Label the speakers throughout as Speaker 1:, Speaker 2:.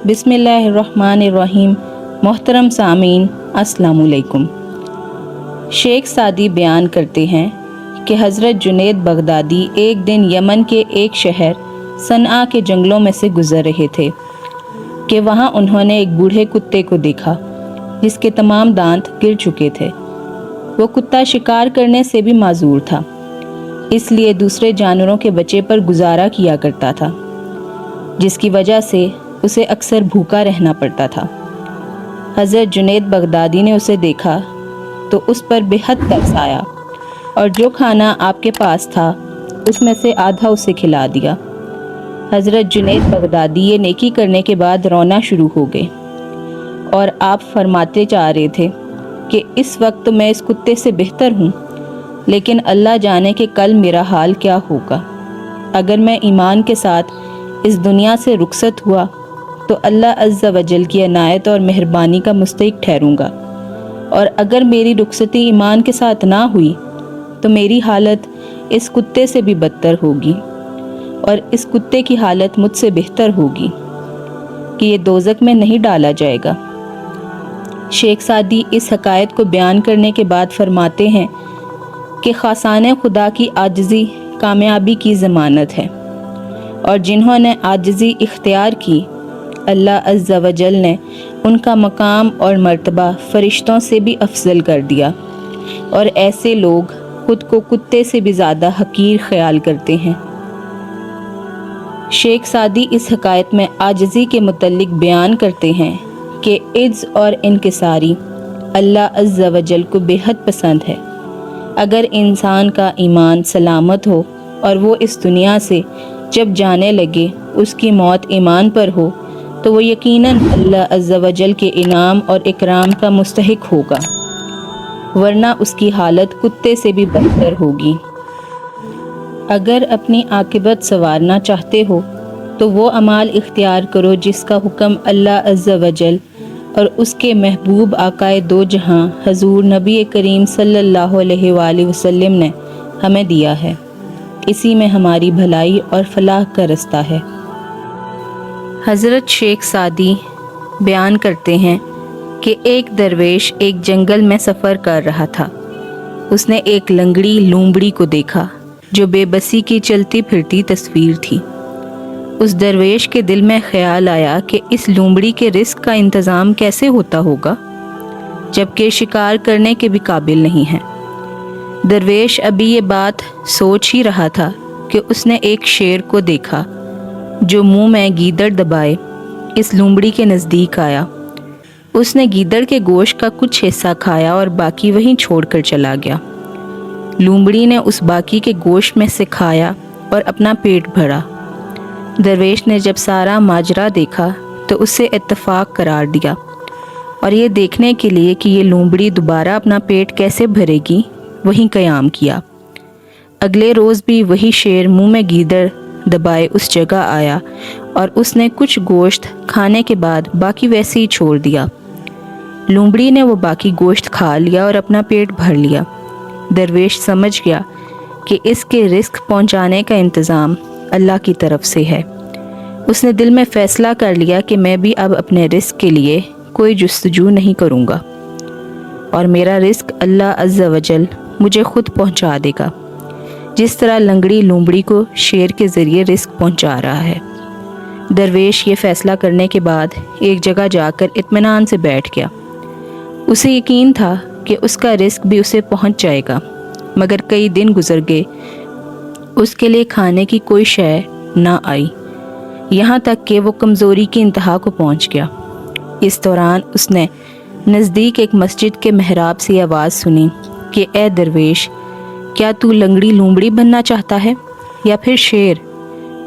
Speaker 1: बिस्मिल्लाहिर्रहमानिर्रहीम। मोहतरम सामीन, अस्सलाम वालेकुम। शेख सादी बयान करते हैं कि हज़रत जुनैद बगदादी एक दिन यमन के एक शहर सनआ के जंगलों में से गुज़र रहे थे कि वहाँ उन्होंने एक बूढ़े कुत्ते को देखा जिसके तमाम दांत गिर चुके थे। वो कुत्ता शिकार करने से भी माजूर था, इसलिए दूसरे जानवरों के बच्चे पर गुजारा किया करता था, जिसकी वजह से उसे अक्सर भूखा रहना पड़ता था। हज़रत जुनैद बगदादी ने उसे देखा तो उस पर बेहद तरस आया और जो खाना आपके पास था उसमें से आधा उसे खिला दिया। हज़रत जुनैद बगदादी ये नेकी करने के बाद रोना शुरू हो गए और आप फरमाते जा रहे थे कि इस वक्त मैं इस कुत्ते से बेहतर हूँ, लेकिन अल्लाह जाने कि कल मेरा हाल क्या होगा। अगर मैं ईमान के साथ इस दुनिया से रुखसत हुआ तो अल्लाह अज़्ज़ा वजल की अनायत और मेहरबानी का मुस्तहिक ठहरूंगा, और अगर मेरी रुखसती ईमान के साथ ना हुई तो मेरी हालत इस कुत्ते से भी बदतर होगी और इस कुत्ते की हालत मुझसे बेहतर होगी कि ये दोज़ख में नहीं डाला जाएगा। शेख सादी इस हकायत को बयान करने के बाद फरमाते हैं कि खासाने खुदा की आजिज़ी कामयाबी की ज़मानत है, और जिन्होंने आजिज़ी इख्तियार की अल्लाह अज़्ज़ा वजल ने उनका मकाम और मर्तबा फ़रिश्तों से भी अफजल कर दिया, और ऐसे लोग खुद को कुत्ते से भी ज़्यादा हकीर ख्याल करते हैं। शेख सादी इस हकायत में आजिज़ी के मुतल्लिक बयान करते हैं कि इज्ज़ और इनकिसारी अल्लाह अज़्ज़ा वजल को बेहद पसंद है। अगर इंसान का ईमान सलामत हो और वो इस दुनिया से जब जाने लगे उसकी मौत ईमान पर हो तो वो यकीनन अल्लाह अज़्ज़ा वजल के इनाम और इकराम का मुस्तहिक होगा, वरना उसकी हालत कुत्ते से भी बदतर होगी। अगर अपनी आकिबत संवारना चाहते हो तो वो अमाल इख्तियार करो जिसका हुक्म अल्लाह अज़्ज़ा वजल और उसके महबूब आकाए दो जहां हजूर नबी करीम सल्लल्लाहु अलैहि वसल्लम ने हमें दिया है। इसी में हमारी भलाई और फलाह का रास्ता है। हज़रत शेख सादी बयान करते हैं कि एक दरवेश एक जंगल में सफ़र कर रहा था। उसने एक लंगड़ी लूमड़ी को देखा जो बेबसी की चलती फिरती तस्वीर थी। उस दरवेश के दिल में ख्याल आया कि इस लूमड़ी के रिस्क का इंतज़ाम कैसे होता होगा, जबकि शिकार करने के भी काबिल नहीं है। दरवेश अभी ये बात सोच ही रहा था कि उसने एक शेर को देखा जो मुंह में गीदड़ दबाए इस लूमड़ी के नज़दीक आया। उसने गीदड़ के गोश्त का कुछ हिस्सा खाया और बाकी वहीं छोड़कर चला गया। लूमड़ी ने उस बाकी के गोश्त में से खाया और अपना पेट भरा। दरवेश ने जब सारा माजरा देखा तो उससे इत्तफाक करार दिया और ये देखने के लिए कि ये लूमड़ी दोबारा अपना पेट कैसे भरेगी वहीं क़याम किया। अगले रोज़ भी वही शेर मुंह में गीदड़ दबाए उस जगह आया और उसने कुछ गोश्त खाने के बाद बाकी वैसे ही छोड़ दिया। लूमड़ी ने वो बाकी गोश्त खा लिया और अपना पेट भर लिया। दरवेश समझ गया कि इसके रिस्क पहुंचाने का इंतज़ाम अल्लाह की तरफ से है। उसने दिल में फ़ैसला कर लिया कि मैं भी अब अपने रिस्क के लिए कोई जुस्तजू नहीं करूँगा और मेरा रिस्क अल्लाह अज़्ज़ा वजल मुझे ख़ुद पहुँचा देगा, जिस तरह लंगड़ी लूमड़ी को शेर के ज़रिए रिस्क पहुँचा रहा है। दरवेश ये फ़ैसला करने के बाद एक जगह जाकर इत्मीनान से बैठ गया। उसे यकीन था कि उसका रिस्क भी उसे पहुँच जाएगा, मगर कई दिन गुजर गए, उसके लिए खाने की कोई शय ना आई, यहाँ तक कि वो कमज़ोरी की इंतहा को पहुँच गया। इस दौरान उसने नज़दीक एक मस्जिद के महराब से आवाज़ सुनी कि ए दरवेश, क्या तू लंगड़ी लूमड़ी बनना चाहता है या फिर शेर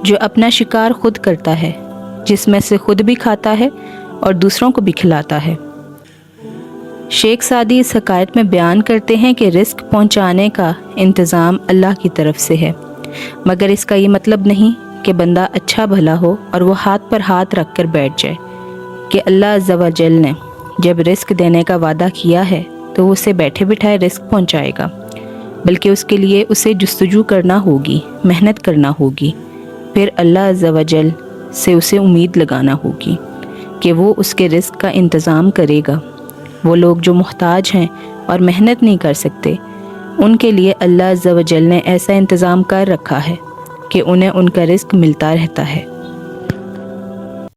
Speaker 1: जो अपना शिकार खुद करता है, जिसमें से खुद भी खाता है और दूसरों को भी खिलाता है। शेख सादी इस हकायत में बयान करते हैं कि रिस्क पहुंचाने का इंतज़ाम अल्लाह की तरफ से है, मगर इसका ये मतलब नहीं कि बंदा अच्छा भला हो और वो हाथ पर हाथ रख कर बैठ जाए कि अल्लाह अज़्ज़ा वजल ने जब रिस्क देने का वादा किया है तो वो उसे बैठे बिठाए रिस्क पहुंचाएगा, बल्कि उसके लिए उसे जुस्तजू करना होगी, मेहनत करना होगी, फिर अल्लाह अज़्ज़ा वजल से उसे उम्मीद लगाना होगी। کہ وہ اس کے رزق کا انتظام کرے گا۔ وہ لوگ جو محتاج ہیں اور محنت نہیں کر سکتے، ان کے لیے اللہ عز و جل نے ایسا انتظام کر رکھا ہے کہ انہیں ان کا رزق ملتا رہتا ہے۔